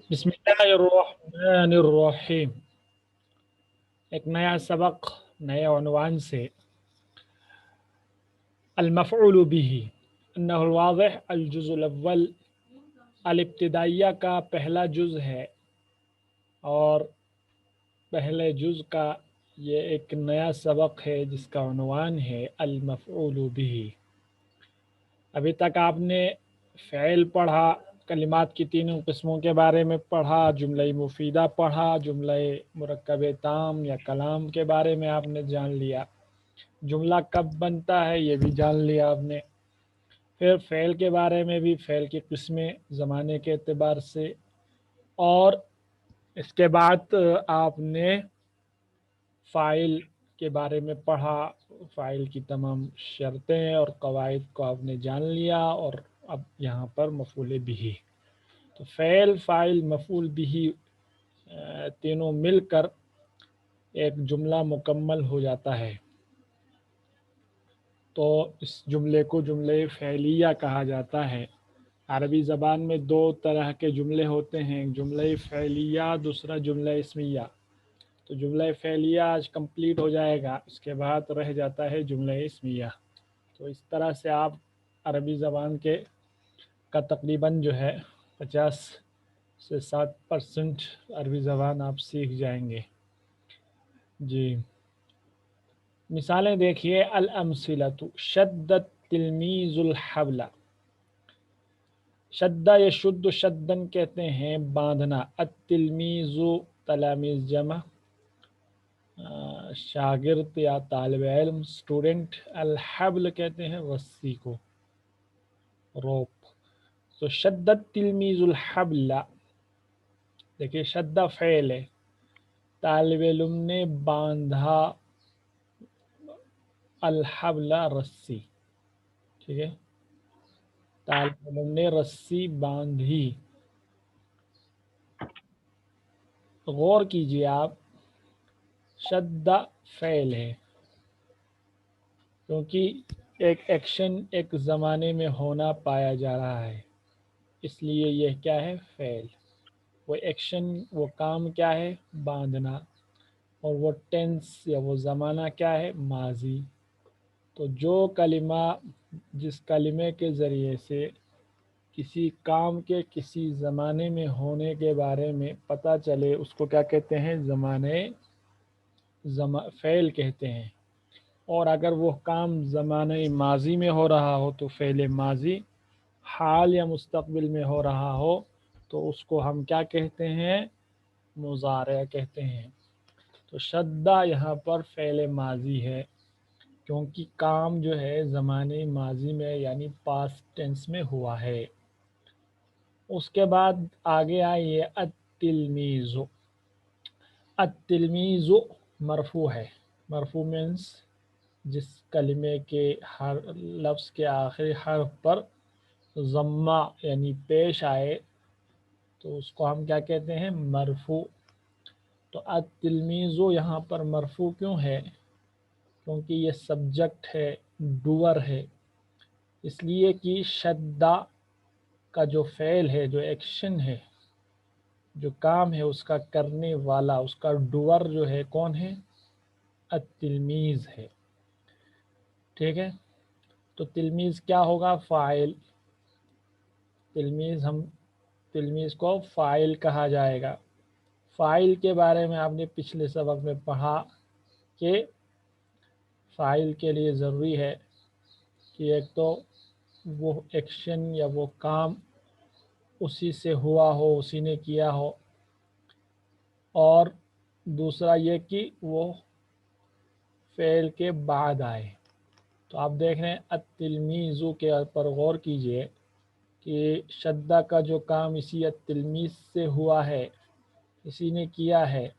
बिस्मिल्लाहिर्रहमानिर्रहीम। एक नया सबक नए उन्वान से अल-मफ़ऊल बिही अन्नहुल वाज़िह अल-जुज़ुल अव्वल अल-इब्तिदाइया का पहला जुज़ है और पहले जुज़ का ये एक नया सबक है जिसका उन्वान है अल-मफ़ऊल बिही। अभी तक आपने फ़ेल पढ़ा, कलिमात की तीनों किस्मों के बारे में पढ़ा, जुमला मुफीदा पढ़ा, जुमला मुरक्कब ताम या कलाम के बारे में आपने जान लिया, जुमला कब बनता है ये भी जान लिया आपने। फिर फ़ेल के बारे में भी, फ़ेल की किस्में ज़माने के एतबार से, और इसके बाद आपने फ़ाइल के बारे में पढ़ा, फ़ाइल की तमाम शर्तें और कवाइद को आपने जान लिया। और अब यहाँ पर मफ़ऊल बिही, तो फ़ेल फ़ाइल मफ़ऊल बिही तीनों मिलकर एक जुमला मुकम्मल हो जाता है। तो इस जुमले को जुमले फ़ेलिया कहा जाता है। अरबी ज़बान में दो तरह के जुमले होते हैं, एक जुमला फ़ेलिया, दूसरा जुमला इस्मिया। तो जुमला फ़ेलिया आज कंप्लीट हो जाएगा, उसके बाद रह जाता है जुमला इस्मिया। तो इस तरह से आप अरबी ज़बान के का तकरीबन जो है 50 से 60% अरबी ज़बान आप सीख जाएंगे जी। मिसालें देखिए, अल अमसिलतु शद्दत तिलमीजुल हबला। शद्दा यशुद्दु शद्दन कहते हैं बांधना, अतिलमीजु तलामीज जमा शागिर्द या तालिब इल्म स्टूडेंट, अल हबल कहते हैं रस्सी को, रोप। तो शद्दत तिलमीजुल हबला, देखिए शद्दा फ़ेल है, तालिब इल्म ने बांधा अल हबला रस्सी, ठीक है, तालिब इल्म ने रस्सी बांधी। गौर कीजिए आप, शद्दा फ़ेल है क्योंकि एक एक्शन एक ज़माने में होना पाया जा रहा है, इसलिए यह क्या है, फ़ेल। वो एक्शन, वो काम क्या है, बांधना, और वो टेंस या वो ज़माना क्या है, माजी। तो जो कलिमा, जिस कलिमे के ज़रिए से किसी काम के किसी ज़माने में होने के बारे में पता चले, उसको क्या कहते हैं, फ़ेल कहते हैं। और अगर वो काम ज़माने माजी में हो रहा हो तो फ़ेल माजी, हाल या मुस्तक़बिल में हो रहा हो तो उसको हम क्या कहते हैं, मुज़ारे कहते हैं। तो शद्दा यहाँ पर फ़ेल माजी है क्योंकि काम जो है ज़माने माजी में यानी पास्ट टेंस में हुआ है। उसके बाद आगे आइए, अत्तिलमीज़ु। अत्तिलमीज़ु मरफू है, मरफू मीन्स जिस कलिमे के हर लफ्ज़ के आखिरी हर्फ पर ज़म्मा यानी पेश आए तो उसको हम क्या कहते हैं, मरफू। तो अत्तिलमीज़ु यहाँ पर मरफू क्यों है, क्योंकि ये सब्जेक्ट है, डूअर है, इसलिए कि शद्दा का जो फ़ेल है, जो एक्शन है, जो काम है, उसका करने वाला, उसका डूअर जो है कौन है, अत्तिलमीज़ है, ठीक है। तो तिलमीज़ क्या होगा, फ़ाइल। तिलमीज़ को फ़ाइल कहा जाएगा। फ़ाइल के बारे में आपने पिछले सबक में पढ़ा कि फ़ाइल के लिए ज़रूरी है कि एक तो वो एक्शन या वो काम उसी से हुआ हो, उसी ने किया हो, और दूसरा ये कि वो फ़ेल के बाद आए। तो आप देख रहे हैं अत्तिलमीज़ु के पर गौर कीजिए कि शद्दा का जो काम इसी अत्तिलमीज़ से हुआ है, इसी ने किया है,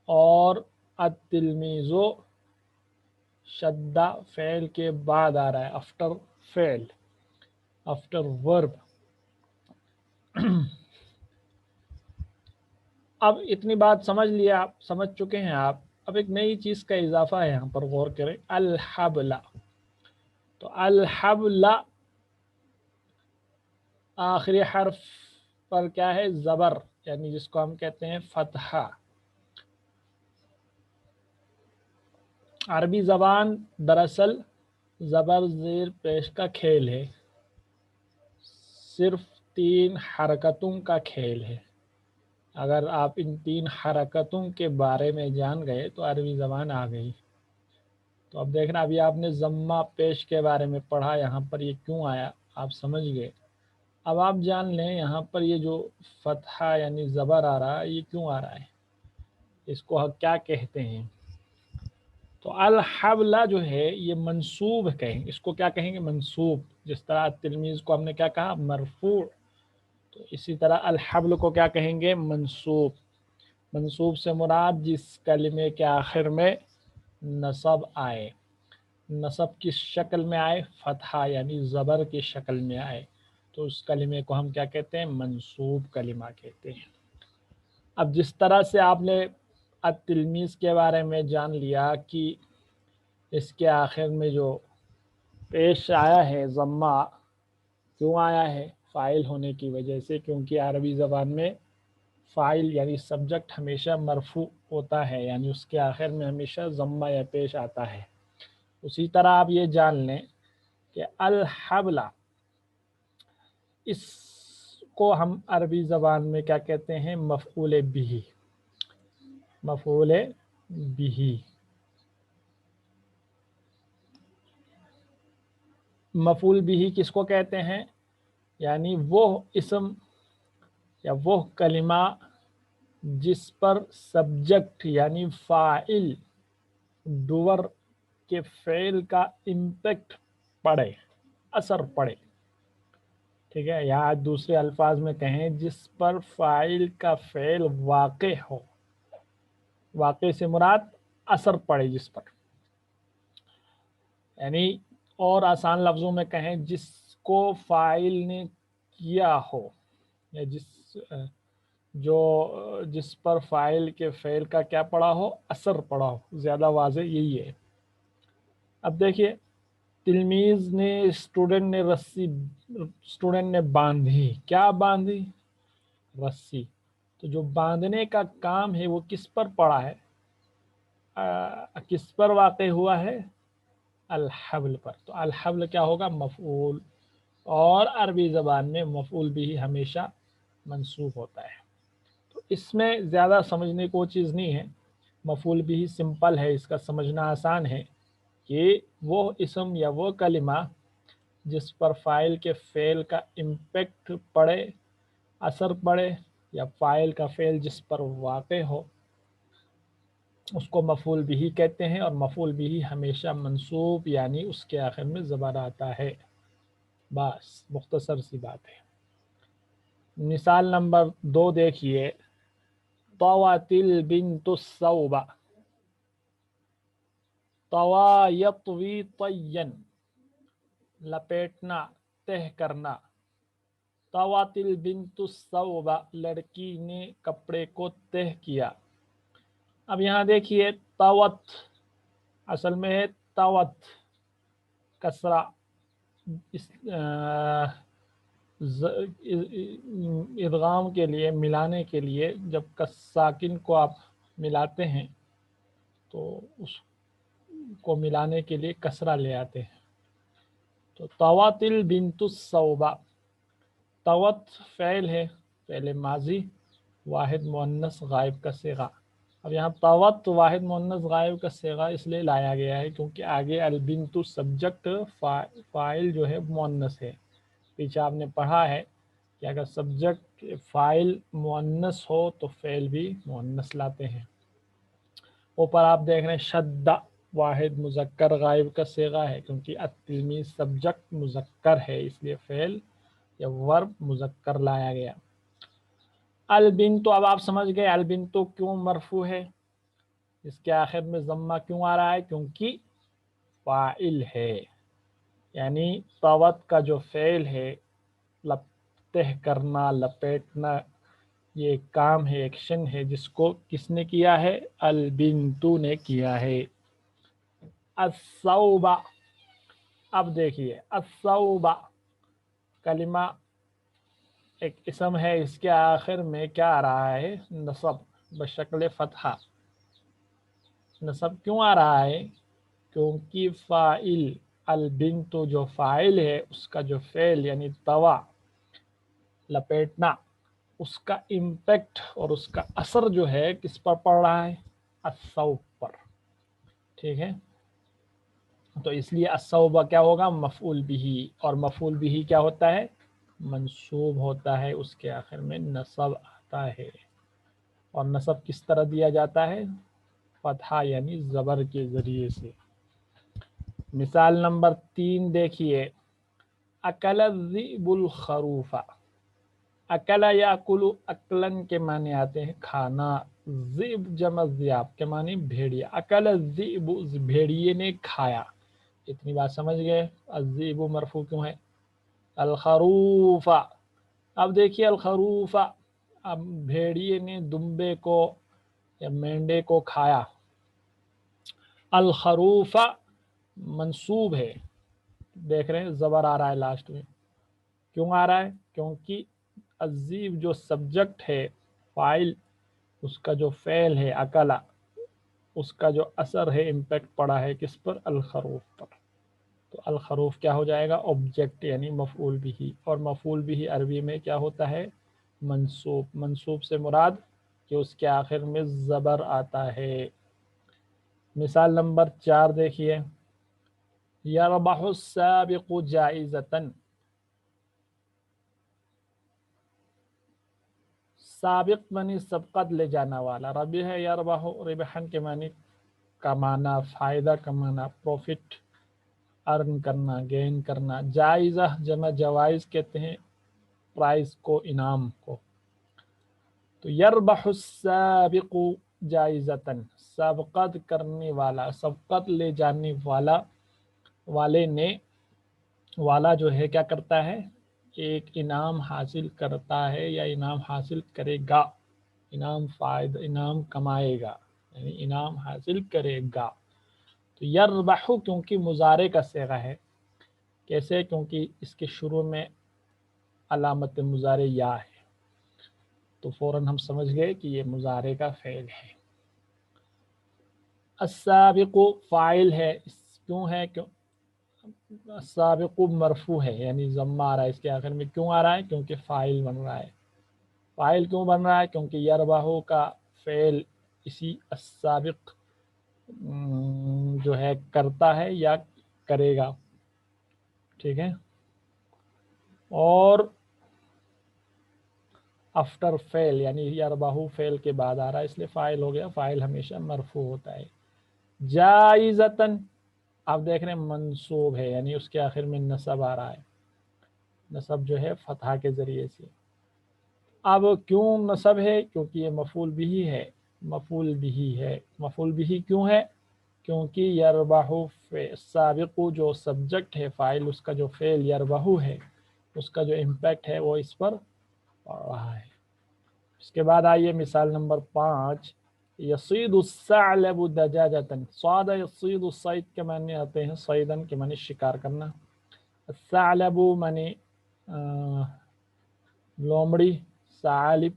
और अत्तिलमीज़ु शद्दा फ़ेल के बाद आ रहा है, आफ्टर फ़ेल, आफ्टर वर्ब। अब इतनी बात समझ लिया आप, समझ चुके हैं आप। अब एक नई चीज़ का इजाफा है यहाँ पर, गौर करें, अल हबला। तो अल हबला आखिरी हर्फ पर क्या है, ज़बर, यानी जिसको हम कहते हैं फतहा। अरबी ज़बान दरअसल ज़बर ज़ेर पेश का खेल है, सिर्फ 3 हरकतों का खेल है। अगर आप इन 3 हरकतों के बारे में जान गए तो अरबी ज़बान आ गई। तो अब देखना, अभी आपने ज़म्मा पेश के बारे में पढ़ा, यहाँ पर ये क्यों आया आप समझ गए। अब आप जान लें यहाँ पर ये जो फतहा यानी ज़बर आ रहा है, ये क्यों आ रहा है, इसको हम क्या कहते हैं। तो अल हबला जो है ये मंसूब कहेंगे, इसको क्या कहेंगे, मंसूब। जिस तरह तिलमीज़ को हमने क्या कहा, मरफू, तो इसी तरह अल हबल को क्या कहेंगे, मंसूब। मंसूब से मुराद जिस कलिमे के आखिर में नसब आए, नसब किस शक्ल में आए, फतहा यानी ज़बर की शक्ल में आए, तो उस कलिमे को हम क्या कहते हैं, मंसूब कलिमा कहते हैं। अब जिस तरह से आपने अत-तिलमीज़ के बारे में जान लिया कि इसके आखिर में जो पेश आया है ज़म्मा, क्यों आया है, फ़ाइल होने की वजह से, क्योंकि अरबी ज़बान में फ़ाइल यानी सब्जेक्ट हमेशा मरफू होता है, यानी उसके आखिर में हमेशा ज़म्मा या पेश आता है। उसी तरह आप ये जान लें कि अल हबला, इसको हम अरबी ज़बान में क्या कहते हैं, मफ़ऊल बिही, मफ़ऊल बिही। मफ़ऊल बिही किसको कहते हैं, यानी वो इसम या वो कलिमा जिस पर सब्जेक्ट यानी फ़ाइल डूअर के फ़ेल का इम्पैक्ट पड़े, असर पड़े। ठीक है, या दूसरे अल्फाज में कहें जिस पर फ़ाइल का फ़ेल वाक़े हो, वाक़े से मुराद असर पड़े जिस पर, यानी और आसान लफ्ज़ों में कहें जिसको फ़ाइल ने किया हो, या जिस पर फ़ाइल के फ़ेल का क्या पड़ा हो, असर पड़ा हो, ज़्यादा वाज़ेह यही है। अब देखिए, तिलमीज़ ने, स्टूडेंट ने बांधी, क्या बांधी, रस्सी। तो जो बांधने का काम है वो किस पर पड़ा है, किस पर वाक़े हुआ है, अल हब्ल पर। तो अल हब्ल क्या होगा, मफ़ऊल, और अरबी ज़बान में मफ़ऊल भी हमेशा मंसूब होता है। तो इसमें ज़्यादा समझने को चीज़ नहीं है, मफ़ऊल भी सिंपल है, इसका समझना आसान है कि वो इसम या वो कलिमा जिस पर फ़ाइल के फ़ेल का इम्पैक्ट पड़े, असर पड़े, या फ़ाइल का फ़ेल जिस पर वाक़े हो, उसको मफ़ऊल बिही कहते हैं। और मफ़ऊल बिही हमेशा मंसूब यानी उसके आखिर में ज़बर आता है। बस मुख्तसर सी बात है। मिसाल नंबर 2 देखिए, तवातिल बिन्तुस सौबा, तवा यत्वी तय्यन, लपेटना, तह करना। तवातिल बिन्तुस सौबा, लड़की ने कपड़े को तह किया। अब यहाँ देखिए, तवत असल में है तवत, कसरा, इस इदगाम के लिए, मिलाने के लिए जब साकिन को आप मिलाते हैं तो उसको मिलाने के लिए कसरा ले आते हैं। तो तवातिल बिन्तुस सौबा, तवत फ़ैल है, फ़ैल माजी, वाहिद मुअन्नस गायब का सिगा। अब यहाँ तवत वाहिद मुअन्नस गायब का सिगा इसलिए लाया गया है क्योंकि आगे अल बिन्तु सब्जेक्ट, फ़ाइल जो है मुअन्नस है। पीछे आपने पढ़ा है कि अगर सब्जेक्ट फ़ाइल मुअन्नस हो तो फ़ेल भी मुअन्नस लाते हैं। ऊपर आप देख रहे हैं शद्दा वाहिद मुज़क्कर गायब का सिगा है, क्योंकि अत-तिलमीज़ सब्जेक्ट मुज़क्कर है इसलिए फ़ेल या वर्ब मुज़क्कर लाया गया। अल बिन्तु, अब आप समझ गए अल बिन्तु क्यों मरफू है, इसके आखिर में ज़म्मा क्यों आ रहा है, क्योंकि फ़ाइल है, यानी तवत का जो फ़ेल है, तह करना, लपेटना, ये काम है, एक्शन है, जिसको किसने किया है, अल बिन्तु ने किया है। अस्सौबा, अब देखिए अस्सौबा कलिमा ایک اسم ہے، اس کے آخر میں کیا آ رہا ہے؟ نصب بشکل فتحہ۔ نصب کیوں آ رہا ہے؟ کیونکہ فاعل البنت جو فاعل ہے، اس کا جو فعل یعنی توا لپیٹنا، اس کا امپیکٹ اور اس کا اثر جو ہے کس پر پڑ رہا ہے؟ الثوب پر۔ ٹھیک ہے، تو اس لیے الثوب کیا ہوگا؟ مفعول بھی، اور مفعول بھی کیا ہوتا ہے؟ منصوب ہوتا ہے، اس کے آخر میں نصب آتا ہے۔ اور نصب کس طرح دیا جاتا ہے؟ فتحہ یعنی زبر کے ذریعے سے۔ مثال نمبر 3 دیکھیے، اکل الذئب الخروف۔ اکلا یاکلو اکلن کے معنی آتے ہیں کھانا، ذئب جمع ذئاب کے معنی بھیڑیا۔ اکل الذئب بھیڑیے نے کھایا۔ اتنی بات سمجھ گئے؟ الذئب مرفوع کیوں ہے؟ الخروف، اب دیکھیے الخروف، اب بھیڑیے نے دمبے کو یا مینڈے کو کھایا۔ الخروف منصوب ہے، دیکھ رہے ہیں زبر آ رہا ہے لاسٹ میں۔ کیوں آ رہا ہے؟ کیونکہ الذئب جو سبجیکٹ ہے، فاعل، اس کا جو فعل ہے اکلا، اس کا جو اثر ہے، امپیکٹ پڑا ہے کس پر؟ الخروف پر۔ تو الخروف کیا ہو جائے گا؟ آبجیکٹ یعنی مفعول بھی، اور مفعول بھی عربی میں کیا ہوتا ہے؟ منصوب۔ منصوب سے مراد کہ اس کے آخر میں زبر آتا ہے۔ مثال نمبر 4 دیکھیے، یربح السابق جائزةً۔ سابق معنی سبقت لے جانا والا، ربح ہے یربح، ربحن کے معنی کمانا، فائدہ کمانا، پروفٹ ارن کرنا، گین کرنا۔ جائزہ جمع جوائز کہتے ہیں پرائز کو، انعام کو۔ تو یربح السابق جائزةً، سبقت کرنے والا، سبقت لے جانے والا، والے نے، والا جو ہے کیا کرتا ہے؟ ایک انعام حاصل کرتا ہے یا انعام حاصل کرے گا، انعام فائدہ، انعام کمائے گا، یعنی انعام حاصل کرے گا۔ تو یربح کیونکہ مضارع کا صیغہ ہے، کیسے؟ کیونکہ اس کے شروع میں علامت مضارع یا ہے، تو فوراً ہم سمجھ گئے کہ یہ مضارع کا فعل ہے۔ السابق فاعل ہے، کیوں ہے؟ کیوں السابق مرفوع ہے، یعنی ضمہ آ رہا ہے اس کے آخر میں۔ کیوں آ رہا ہے؟ کیونکہ فاعل بن رہا ہے۔ فاعل کیوں بن رہا ہے؟ کیونکہ یربح کا فعل اسی السابق جو ہے کرتا ہے یا کرے گا۔ ٹھیک ہے، اور آفٹر فعل یعنی یربح فعل کے بعد آ رہا ہے، اس لیے فاعل ہو گیا۔ فاعل ہمیشہ مرفوع ہوتا ہے۔ جائزةً، آپ دیکھ رہے ہیں منصوب ہے، یعنی اس کے آخر میں نصب آ رہا ہے، نصب جو ہے فتحہ کے ذریعے سے۔ اب کیوں نصب ہے؟ کیونکہ یہ مفعول بھی ہے، مفعول بھی ہے۔ مفعول بھی کیوں ہے؟ کیونکہ یربح سابق جو سبجیکٹ ہے، فاعل، اس کا جو فعل یربح ہے، اس کا جو امپیکٹ ہے وہ اس پر پڑ رہا ہے۔ اس کے بعد آئیے مثال نمبر 5، یصید الثعلب دجاجةً۔ صاد یصید، الصید کے معنی آتے ہیں صیدن کے معنی شکار کرنا، الثعلب معنی لومڑی، ثعالب،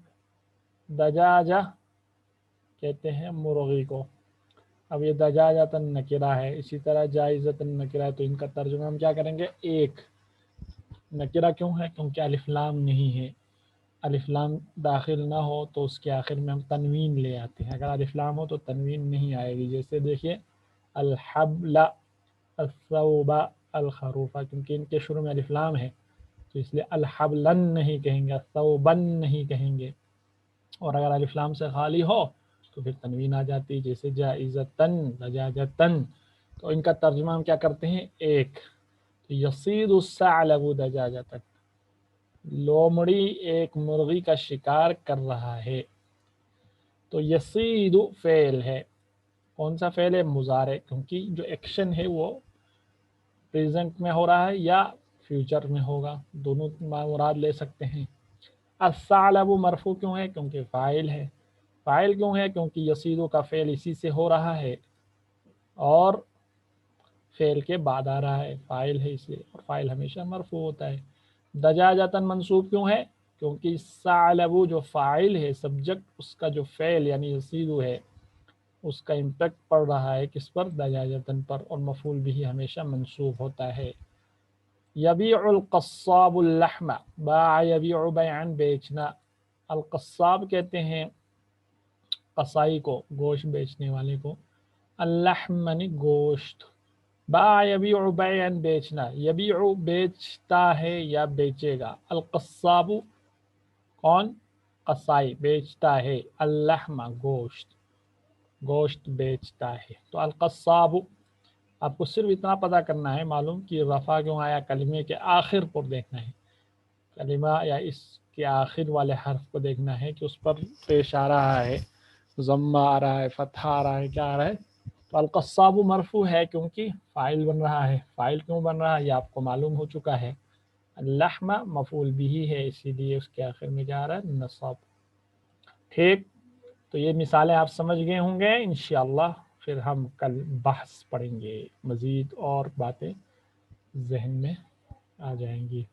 دجاجہ کہتے ہیں مرغی کو۔ اب یہ دجاجةً نکرہ ہے، اسی طرح جائزةً نکرہ ہے، تو ان کا ترجمہ ہم کیا کریں گے؟ ایک۔ نکرہ کیوں ہے؟ کیونکہ الف لام نہیں ہے، الف لام داخل نہ ہو تو اس کے آخر میں ہم تنوین لے آتے ہیں، اگر الف لام ہو تو تنوین نہیں آئے گی۔ جیسے دیکھیے الحبل، الثوب، الخروف، کیونکہ ان کے شروع میں الف لام ہے تو اس لیے الحبلن نہیں کہیں گے، الثوبن نہیں کہیں گے، اور اگر الف لام سے خالی ہو تو پھر تنوین آ جاتی، جیسے جائزةً، دجاجةً۔ تو ان کا ترجمہ ہم کیا کرتے ہیں؟ ایک۔ یصید الثعلب دجاجةً، لومڑی ایک مرغی کا شکار کر رہا ہے۔ تو یصید فعل ہے، کون سا فعل ہے؟ مضارع، کیونکہ جو ایکشن ہے وہ پریزنٹ میں ہو رہا ہے یا فیوچر میں ہوگا، دونوں مراد لے سکتے ہیں۔ الثعلب مرفوع کیوں ہے؟ کیونکہ فاعل ہے۔ فاعل کیوں ہے؟ کیونکہ یصیدو کا فعل اسی سے ہو رہا ہے اور فعل کے بعد آ رہا ہے، فاعل ہے اس لیے، اور فاعل ہمیشہ مرفوع ہوتا ہے۔ دجاجةً منصوب کیوں ہے؟ کیونکہ ثعلبوا جو فاعل ہے، سبجیکٹ اس کا جو فعل یعنی یصیدو ہے اس کا امپیکٹ پڑ رہا ہے کس پر؟ دجاجتن پر، اور مفعول بھی ہمیشہ منصوب ہوتا ہے۔ یبیع القصاب اللحم، باع یبیع بیعا بیچنا، القصاب کہتے ہیں قصائی کو، گوشت بیچنے والے کو، اللحم یعنی گوشت، باع یبیع بیعا بیچنا، یبیع بیچتا ہے یا بیچے گا، القصاب کون؟ قصائی بیچتا ہے، اللحم گوشت، گوشت بیچتا ہے۔ تو القصاب، آپ کو صرف اتنا پتہ کرنا ہے معلوم کہ رفع کیوں آیا، کلمے کے آخر پر دیکھنا ہے، کلمہ یا اس کے آخر والے حرف کو دیکھنا ہے کہ اس پر پیش آ رہا ہے، ضمہ آ رہا ہے، فتحہ آ رہا ہے، کیا آ رہا ہے۔ تو القصاب مرفوع ہے کیونکہ فاعل بن رہا ہے، فاعل کیوں بن رہا ہے یہ آپ کو معلوم ہو چکا ہے، اللحم مفعول بھی ہے، اسی لیے اس کے آخر میں کیا آ رہا ہے؟ نصب۔ ٹھیک، تو یہ مثالیں آپ سمجھ گئے ہوں گے انشاءاللہ، پھر ہم کل بحث پڑھیں گے، مزید اور باتیں ذہن میں آ جائیں گی۔